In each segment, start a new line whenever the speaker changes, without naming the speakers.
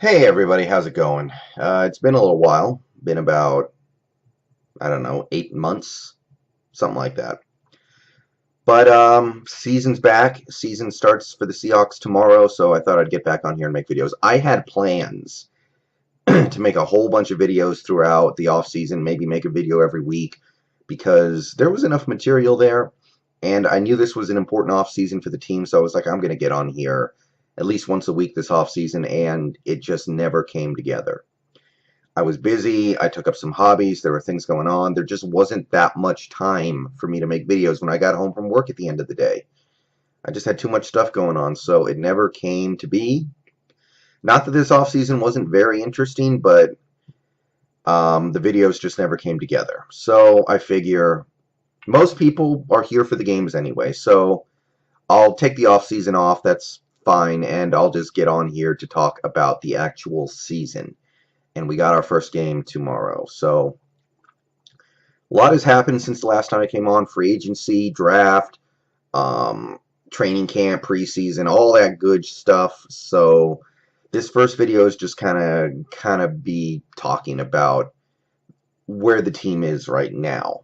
Hey everybody, how's it going? It's been a little while. Been about, I don't know, 8 months, something like that. But season's back. Season starts for the Seahawks tomorrow, so I thought I'd get back on here and make videos. I had plans to make a whole bunch of videos throughout the off season, maybe make a video every week, because there was enough material there, and I knew this was an important off season for the team, so I was like, I'm going to get on here at least once a week this off season, and it just never came together. I was busy. I took up some hobbies. There were things going on. There just wasn't that much time for me to make videos when I got home from work at the end of the day. I just had too much stuff going on, so it never came to be. Not that this off season wasn't very interesting, but the videos just never came together. So I figure most people are here for the games anyway, so I'll take the off season off. That's fine, and I'll just get on here to talk about the actual season. And we got our first game tomorrow. So a lot has happened since the last time I came on. Free agency, draft, training camp, preseason, all that good stuff. So this first video is just kind of be talking about where the team is right now.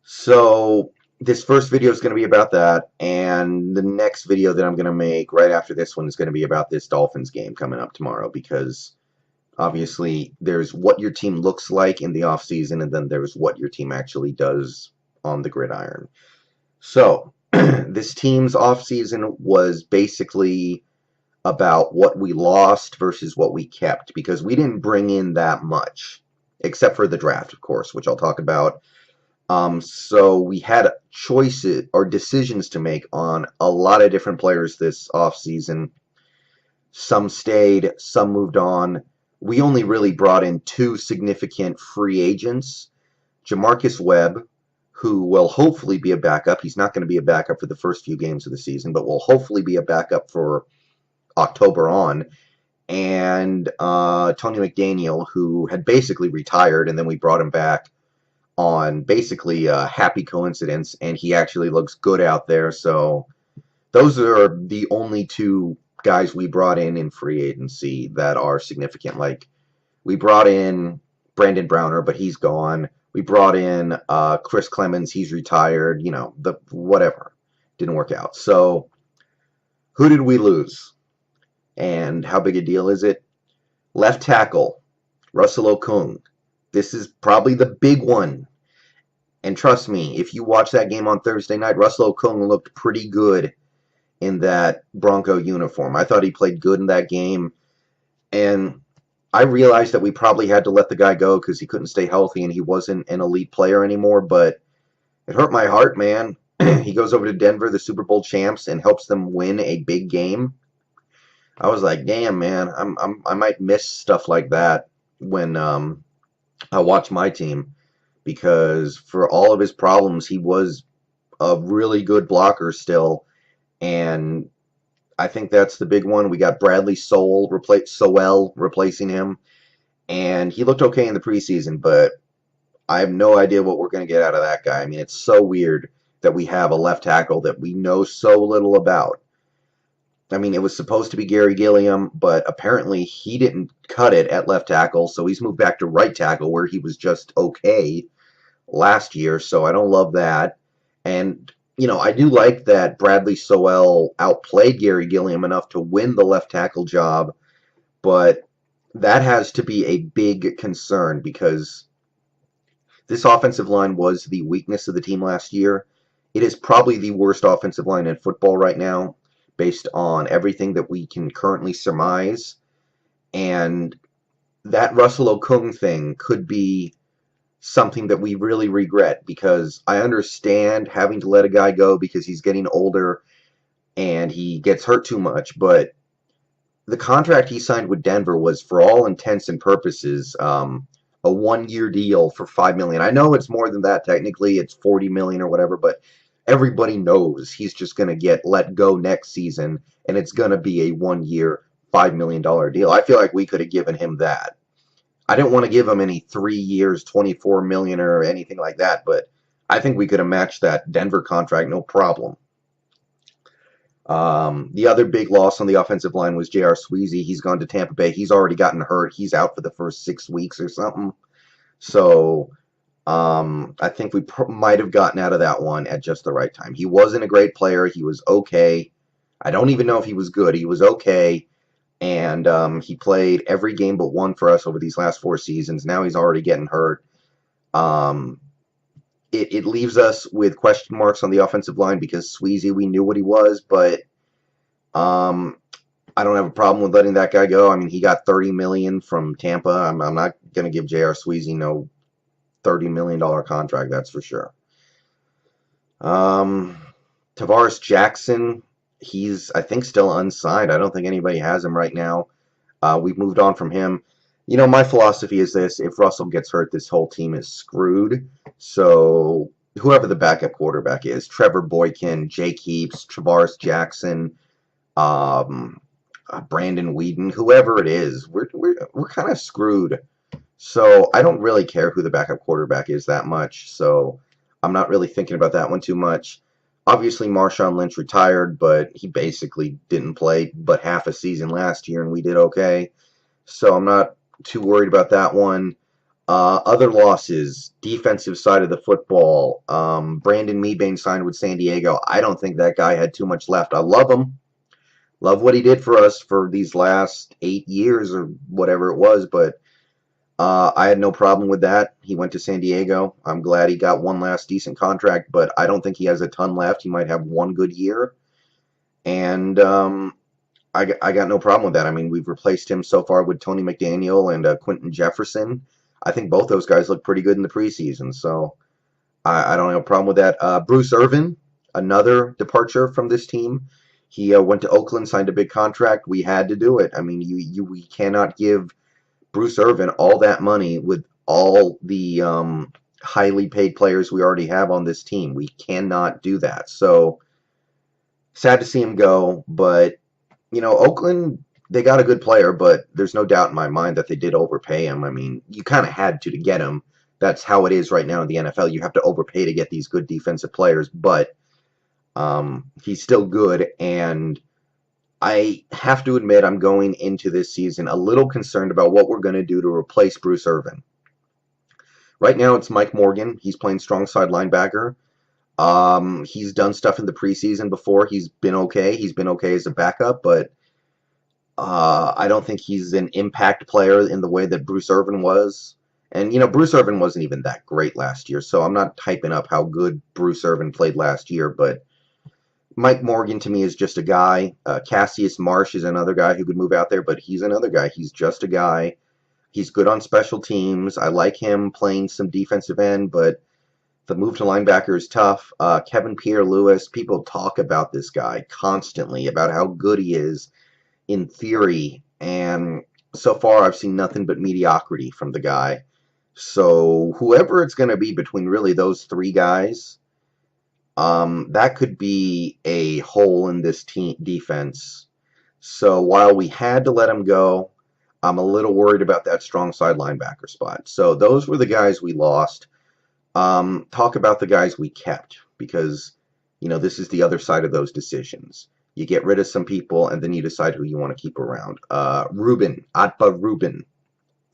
So this first video is going to be about that, and the next video that I'm going to make right after this one is going to be about this Dolphins game coming up tomorrow, because obviously there's what your team looks like in the offseason, and then there's what your team actually does on the gridiron. So this team's offseason was basically about what we lost versus what we kept, because we didn't bring in that much, except for the draft, of course, which I'll talk about. So we had choices or decisions to make on a lot of different players this offseason. Some stayed, some moved on. We only really brought in two significant free agents. Jamarcus Webb, who will hopefully be a backup. He's not going to be a backup for the first few games of the season, but will hopefully be a backup for October on. And Tony McDaniel, who had basically retired, and then we brought him back on basically a happy coincidence, and he actually looks good out there. So those are the only two guys we brought in free agency that are significant. Like, we brought in Brandon Browner, but he's gone. We brought in Chris Clemens. He's retired. You know, the whatever. Didn't work out. So who did we lose? And how big a deal is it? Left tackle, Russell Okung. This is probably the big one. And trust me, if you watch that game on Thursday night, Russell Okung looked pretty good in that Bronco uniform. I thought he played good in that game. And I realized that we probably had to let the guy go because he couldn't stay healthy and he wasn't an elite player anymore, but it hurt my heart, man. He goes over to Denver, the Super Bowl champs, and helps them win a big game. I was like, damn, man, I might miss stuff like that when I watch my team, because for all of his problems, he was a really good blocker still, and I think that's the big one. We got Bradley Sowell replacing him, and he looked okay in the preseason, but I have no idea what we're going to get out of that guy. I mean, it's so weird that we have a left tackle that we know so little about. I mean, it was supposed to be Gary Gilliam, but apparently he didn't cut it at left tackle, so he's moved back to right tackle where he was just okay last year, so I don't love that. And, you know, I do like that Bradley Sowell outplayed Gary Gilliam enough to win the left tackle job, but that has to be a big concern, because this offensive line was the weakness of the team last year. It is probably the worst offensive line in football right now, based on everything that we can currently surmise. And that Russell Okung thing could be something that we really regret, because I understand having to let a guy go because he's getting older and he gets hurt too much, but the contract he signed with Denver was, for all intents and purposes, a 1-year deal for $5 million. I know it's more than that technically, it's $40 million or whatever, but everybody knows he's just going to get let go next season, and it's going to be a 1-year, $5 million deal. I feel like we could have given him that. I didn't want to give him any 3 years, $24 million or anything like that, but I think we could have matched that Denver contract no problem. The other big loss on the offensive line was J.R. Sweezy. He's gone to Tampa Bay. He's already gotten hurt. He's out for the first 6 weeks or something. So I think we might have gotten out of that one at just the right time. He wasn't a great player. He was okay. I don't even know if he was good. He was okay. And he played every game but one for us over these last 4 seasons. Now he's already getting hurt. It leaves us with question marks on the offensive line because Sweezy, we knew what he was, but I don't have a problem with letting that guy go. I mean, he got $30 million from Tampa. I'm not going to give J.R. Sweezy no $30 million contract, that's for sure. Tavares Jackson, he's, I think, still unsigned. I don't think anybody has him right now. We've moved on from him. You know, my philosophy is this: if Russell gets hurt, this whole team is screwed. So whoever the backup quarterback is, Trevor Boykin, Jake Heaps, Tavares Jackson, Brandon Whedon, whoever it is, we're kind of screwed. So I don't really care who the backup quarterback is that much. So I'm not really thinking about that one too much. Obviously, Marshawn Lynch retired, but he basically didn't play but half a season last year, and we did okay. So I'm not too worried about that one. Other losses, defensive side of the football. Brandon Mebane signed with San Diego. I don't think that guy had too much left. I love him. Love what he did for us for these last 8 years or whatever it was, but I had no problem with that. He went to San Diego. I'm glad he got one last decent contract, but I don't think he has a ton left. He might have one good year. And I got no problem with that. I mean, we've replaced him so far with Tony McDaniel and Quentin Jefferson. I think both those guys look pretty good in the preseason, so I don't have a problem with that. Bruce Irvin, another departure from this team. He went to Oakland, signed a big contract. We had to do it. I mean, we cannot give Bruce Irvin all that money with all the highly paid players we already have on this team. We cannot do that. So sad to see him go, but you know, Oakland, they got a good player, but there's no doubt in my mind that they did overpay him. I mean, you kind of had to get him. That's how it is right now in the NFL. You have to overpay to get these good defensive players, but he's still good, and I have to admit I'm going into this season a little concerned about what we're going to do to replace Bruce Irvin. Right now it's Mike Morgan. He's playing strong side linebacker. He's done stuff in the preseason before. He's been okay. He's been okay as a backup, but I don't think he's an impact player in the way that Bruce Irvin was. And, you know, Bruce Irvin wasn't even that great last year, so I'm not hyping up how good Bruce Irvin played last year, but Mike Morgan to me is just a guy. Cassius Marsh is another guy who could move out there, but he's another guy. He's just a guy. He's good on special teams. I like him playing some defensive end, but the move to linebacker is tough. Kevin Pierre-Louis, people talk about this guy constantly, about how good he is in theory, and so far I've seen nothing but mediocrity from the guy. So whoever it's going to be between really those three guys, that could be a hole in this team defense. So while we had to let him go, I'm a little worried about that strong side linebacker spot. So those were the guys we lost. Talk about the guys we kept, because, you know, this is the other side of those decisions. You get rid of some people, and then you decide who you want to keep around. Ruben, Atba Ruben.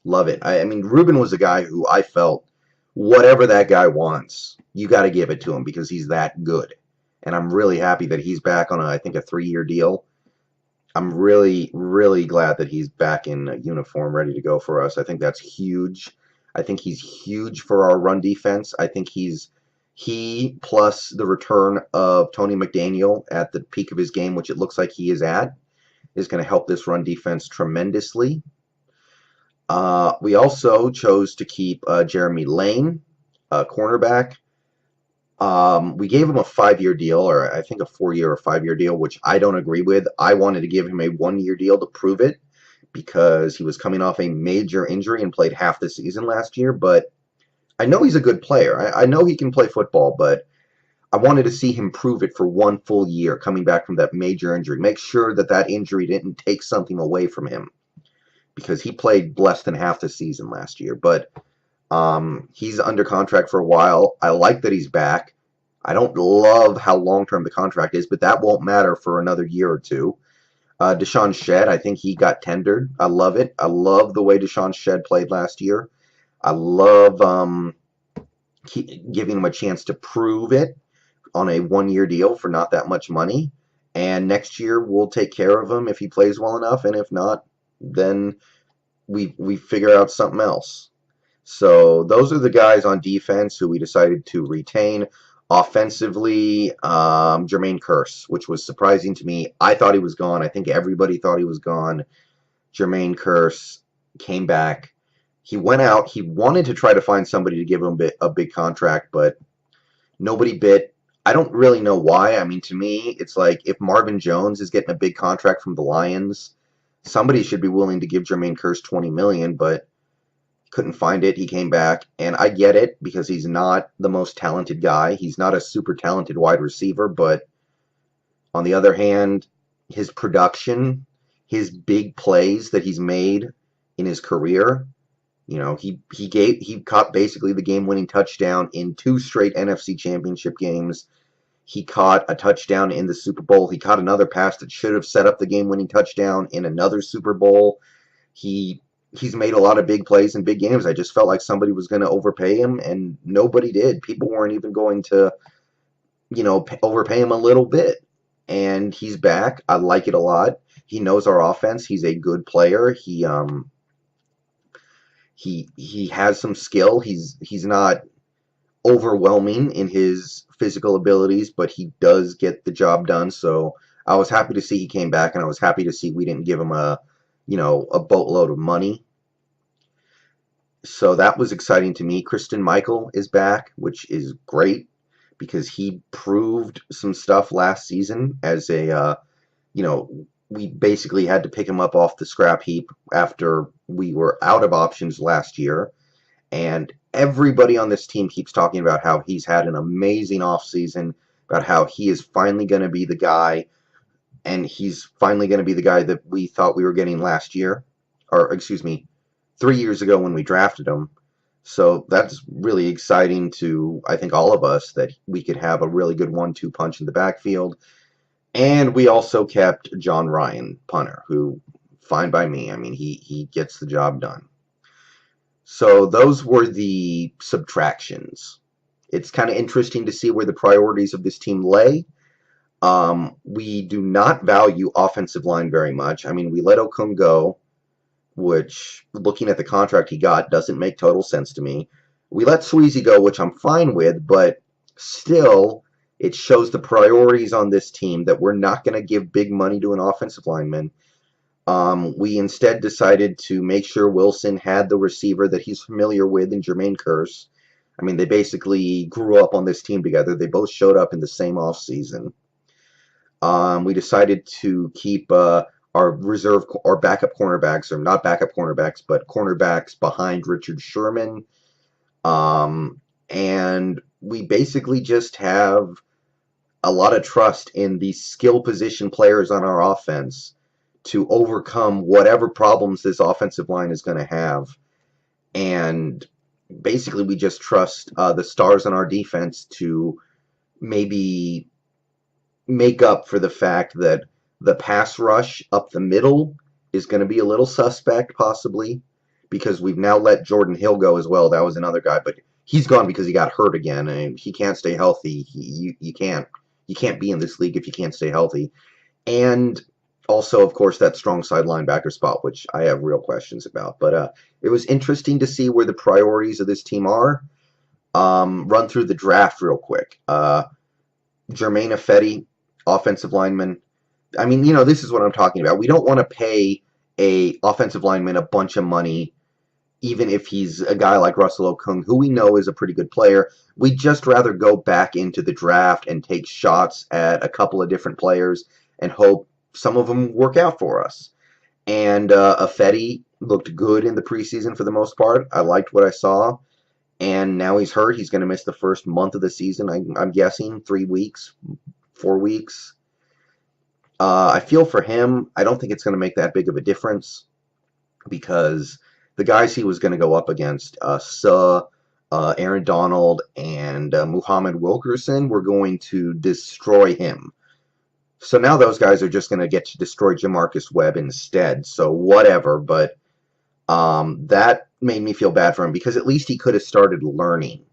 Love it. I mean, Ruben was a guy who I felt, whatever that guy wants, you got to give it to him because he's that good. And I'm really happy that he's back on, I think, a 3-year deal. I'm really, really glad that he's back in a uniform, ready to go for us. I think that's huge. I think he's huge for our run defense. I think he plus the return of Tony McDaniel at the peak of his game, which it looks like he is at, is going to help this run defense tremendously. We also chose to keep Jeremy Lane, cornerback. We gave him a 5-year deal, or I think a 4-year or 5-year deal, which I don't agree with. I wanted to give him a 1-year deal to prove it because he was coming off a major injury and played half the season last year. But I know he's a good player. I know he can play football, but I wanted to see him prove it for 1 full year coming back from that major injury. Make sure that that injury didn't take something away from him, because he played less than half the season last year. But he's under contract for a while. I like that he's back. I don't love how long-term the contract is, but that won't matter for another year or two. Deshaun Shedd, I think he got tendered. I love it. I love the way Deshaun Shedd played last year. I love giving him a chance to prove it on a one-year deal for not that much money. And next year we'll take care of him if he plays well enough, and if not, then we figure out something else. So those are the guys on defense who we decided to retain. Offensively, Jermaine Kearse, which was surprising to me. I thought he was gone. I think everybody thought he was gone. Jermaine Kearse came back. He went out. He wanted to try to find somebody to give him a big contract, but nobody bit. I don't really know why. I mean, to me, it's like if Marvin Jones is getting a big contract from the Lions, somebody should be willing to give Jermaine Kearse $20 million, but couldn't find it. He came back, and I get it because he's not the most talented guy. He's not a super talented wide receiver, but on the other hand, his production, his big plays that he's made in his career, you know, he caught basically the game-winning touchdown in 2 straight NFC Championship games. He caught a touchdown in the Super Bowl. He caught another pass that should have set up the game-winning touchdown in another Super Bowl. He's made a lot of big plays in big games. I just felt like somebody was going to overpay him, and nobody did. People weren't even going to, you know, overpay him a little bit. And he's back. I like it a lot. He knows our offense. He's a good player. He has some skill. He's not overwhelming in his physical abilities, but he does get the job done. So I was happy to see he came back, and I was happy to see we didn't give him a boatload of money. So that was exciting to me. Christine Michael is back, which is great because he proved some stuff last season as a, we basically had to pick him up off the scrap heap after we were out of options last year. And everybody on this team keeps talking about how he's had an amazing offseason, about how he is finally going to be the guy, and he's finally going to be the guy that we thought we were getting last year, or excuse me, 3 years ago when we drafted him. So that's really exciting to, I think, all of us, that we could have a really good 1-2 punch in the backfield. And we also kept John Ryan, punter, who, fine by me. I mean, he gets the job done. So those were the subtractions. It's kind of interesting to see where the priorities of this team lay. We do not value offensive line very much. I mean, we let Okung go, which, looking at the contract he got, doesn't make total sense to me. We let Sweezy go, which I'm fine with, but still, it shows the priorities on this team that we're not going to give big money to an offensive lineman. We instead decided to make sure Wilson had the receiver that he's familiar with in Jermaine Kearse. I mean, they basically grew up on this team together. They both showed up in the same offseason. We decided to keep our reserve or backup cornerbacks, or not backup cornerbacks, but cornerbacks behind Richard Sherman. And we basically just have a lot of trust in the skill position players on our offense to overcome whatever problems this offensive line is going to have. And basically we just trust the stars on our defense to maybe make up for the fact that the pass rush up the middle is going to be a little suspect, possibly, because we've now let Jordan Hill go as well. That was another guy, but he's gone because he got hurt again, and he can't stay healthy. You can't be in this league if you can't stay healthy. And also, of course, that strong side linebacker spot, which I have real questions about. But it was interesting to see where the priorities of this team are. Run through the draft real quick. Jermaine Ifedi, offensive lineman. I mean, this is what I'm talking about. We don't want to pay a offensive lineman a bunch of money, even if he's a guy like Russell Okung, who we know is a pretty good player. We'd just rather go back into the draft and take shots at a couple of different players and hope some of them work out for us. And Ifedi looked good in the preseason for the most part. I liked what I saw. And now he's hurt. He's going to miss the first month of the season, I'm guessing, 3 weeks, 4 weeks. I feel for him. I don't think it's going to make that big of a difference because the guys he was going to go up against, Aaron Donald, and Muhammad Wilkerson, we're going to destroy him. So now those guys are just going to get to destroy Jamarcus Webb instead. So whatever, but that made me feel bad for him because at least he could have started learning.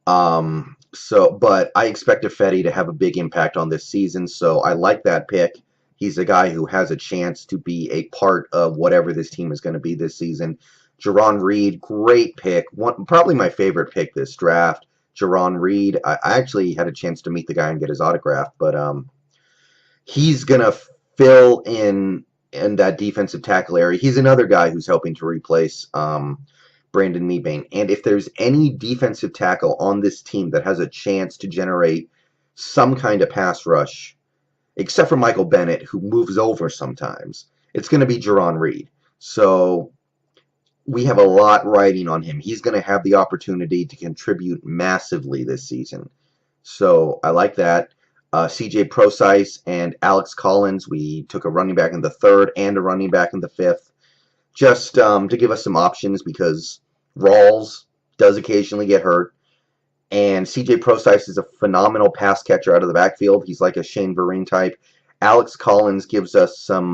But I expect Ifedi to have a big impact on this season, so I like that pick. He's a guy who has a chance to be a part of whatever this team is going to be this season. Jaron Reed, great pick. Probably my favorite pick this draft. Jaron Reed. I actually had a chance to meet the guy and get his autograph, but he's going to fill in that defensive tackle area. He's another guy who's helping to replace Brandon Mebane. And if there's any defensive tackle on this team that has a chance to generate some kind of pass rush, except for Michael Bennett, who moves over sometimes, it's going to be Jaron Reed. So we have a lot riding on him. He's going to have the opportunity to contribute massively this season. So I like that. CJ Prosise and Alex Collins, we took a running back in the 3rd and a running back in the 5th. Just to give us some options because Rawls does occasionally get hurt. And CJ Prosise is a phenomenal pass catcher out of the backfield. He's like a Shane Vereen type. Alex Collins gives us some,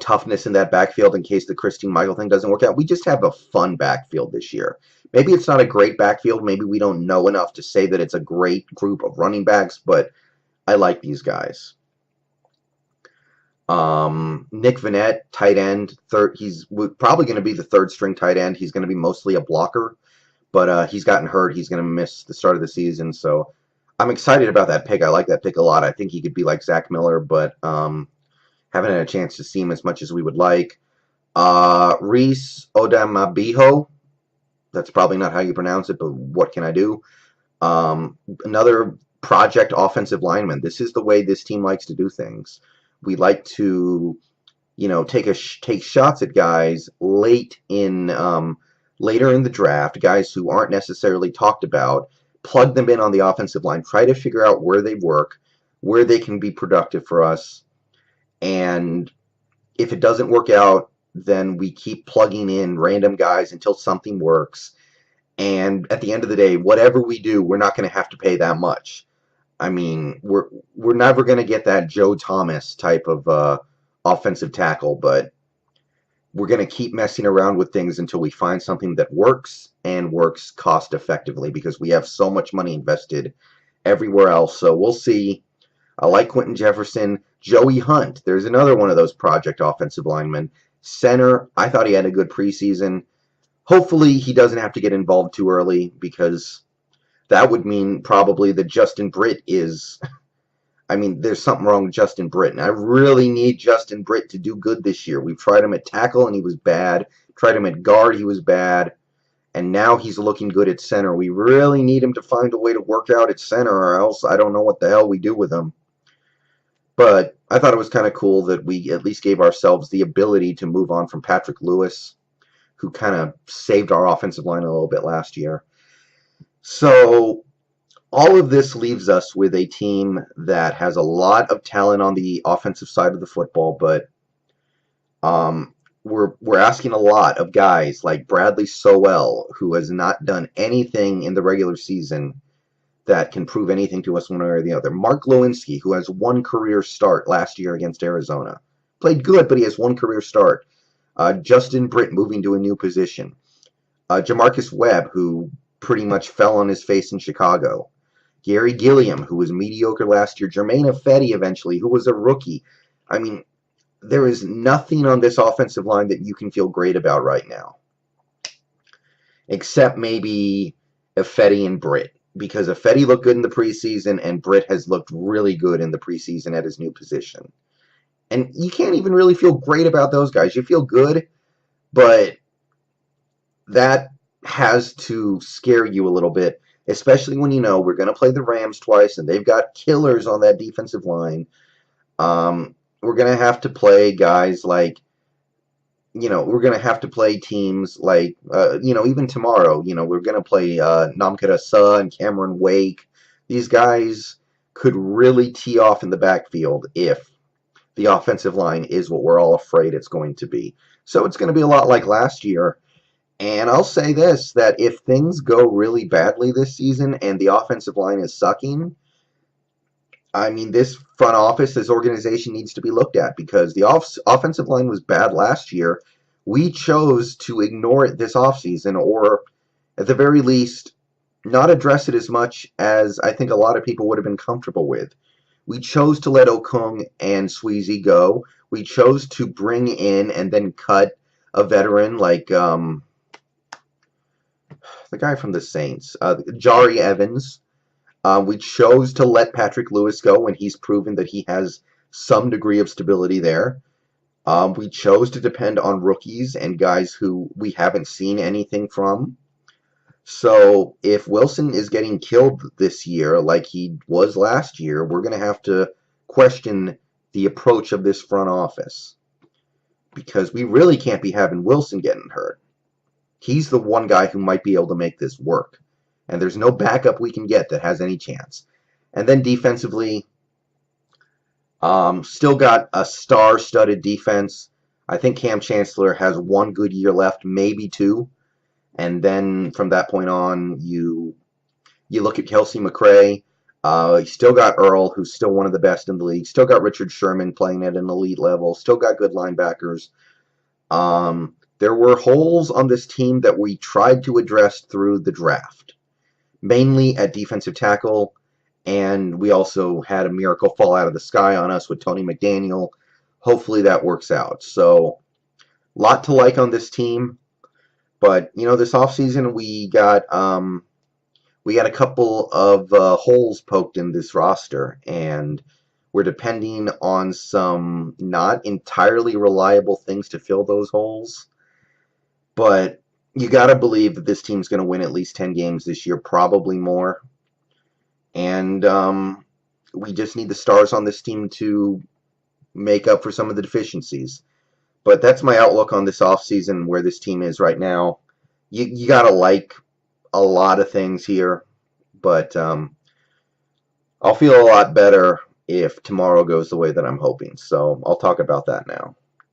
toughness in that backfield in case the Christine Michael thing doesn't work out. We just have a fun backfield this year. Maybe it's not a great backfield. Maybe we don't know enough to say that it's a great group of running backs, but I like these guys. Nick Vannett, tight end, third. He's probably going to be the 3rd string tight end. He's going to be mostly a blocker, but he's gotten hurt. He's going to miss the start of the season, so I'm excited about that pick. I like that pick a lot. I think he could be like Zach Miller, but haven't had a chance to see him as much as we would like. Reese Odamabiho. That's probably not how you pronounce it, but what can I do? Another project offensive lineman. This is the way this team likes to do things. We like to, take shots at guys later in the draft, guys who aren't necessarily talked about, plug them in on the offensive line, try to figure out where they work, where they can be productive for us, and if it doesn't work out, then we keep plugging in random guys until something works. And at the end of the day, whatever we do, we're not going to have to pay that much. I mean, we're never going to get that Joe Thomas type of offensive tackle, but we're going to keep messing around with things until we find something that works and works cost effectively because we have so much money invested everywhere else. So we'll see. I like Quentin Jefferson. Joey Hunt, there's another one of those project offensive linemen. Center, I thought he had a good preseason. Hopefully he doesn't have to get involved too early because that would mean probably that Justin Britt is... there's something wrong with Justin Britt, and I really need Justin Britt to do good this year. We've tried him at tackle, and he was bad. Tried him at guard, he was bad. And now he's looking good at center. We really need him to find a way to work out at center, or else I don't know what the hell we do with him. But I thought it was kind of cool that we at least gave ourselves the ability to move on from Patrick Lewis, who kind of saved our offensive line a little bit last year. So all of this leaves us with a team that has a lot of talent on the offensive side of the football, but we're asking a lot of guys like Bradley Sowell, who has not done anything in the regular season that can prove anything to us one way or the other. Mark Lewinsky, who has one career start last year against Arizona. Played good, but he has one career start. Justin Britt moving to a new position. Jamarcus Webb, who pretty much fell on his face in Chicago. Gary Gilliam, who was mediocre last year. Jermaine Ifedi eventually, who was a rookie. There is nothing on this offensive line that you can feel great about right now. Except maybe Ifedi and Britt. Because Ifedi looked good in the preseason, and Britt has looked really good in the preseason at his new position. And you can't even really feel great about those guys. You feel good, but that has to scare you a little bit, especially when you know we're going to play the Rams twice, and they've got killers on that defensive line. We're going to have to play guys like, we're going to have to play teams like, even tomorrow, we're going to play Namkara Suh and Cameron Wake. These guys could really tee off in the backfield if the offensive line is what we're all afraid it's going to be. So it's going to be a lot like last year. And I'll say this, that if things go really badly this season and the offensive line is sucking, I mean, this front office, this organization needs to be looked at because the offensive line was bad last year. We chose to ignore it this offseason, or at the very least, not address it as much as I think a lot of people would have been comfortable with. We chose to let Okung and Sweezy go. We chose to bring in and then cut a veteran like the guy from the Saints, Jari Evans. We chose to let Patrick Lewis go when he's proven that he has some degree of stability there. We chose to depend on rookies and guys who we haven't seen anything from. So if Wilson is getting killed this year like he was last year, we're going to have to question the approach of this front office. Because we really can't be having Wilson getting hurt. He's the one guy who might be able to make this work. And there's no backup we can get that has any chance. And then defensively, still got a star-studded defense. I think Cam Chancellor has one good year left, maybe two. And then from that point on, you look at Kelsey McRae. You still got Earl, who's still one of the best in the league. Still got Richard Sherman playing at an elite level. Still got good linebackers. There were holes on this team that we tried to address through the draft, mainly at defensive tackle, and we also had a miracle fall out of the sky on us with Tony McDaniel. Hopefully that works out. So, lot to like on this team, but this offseason we got a couple of holes poked in this roster, and we're depending on some not entirely reliable things to fill those holes. But you got to believe that this team's going to win at least 10 games this year, probably more. And we just need the stars on this team to make up for some of the deficiencies. But that's my outlook on this offseason, where this team is right now. You got to like a lot of things here, but I'll feel a lot better if tomorrow goes the way that I'm hoping. So I'll talk about that now.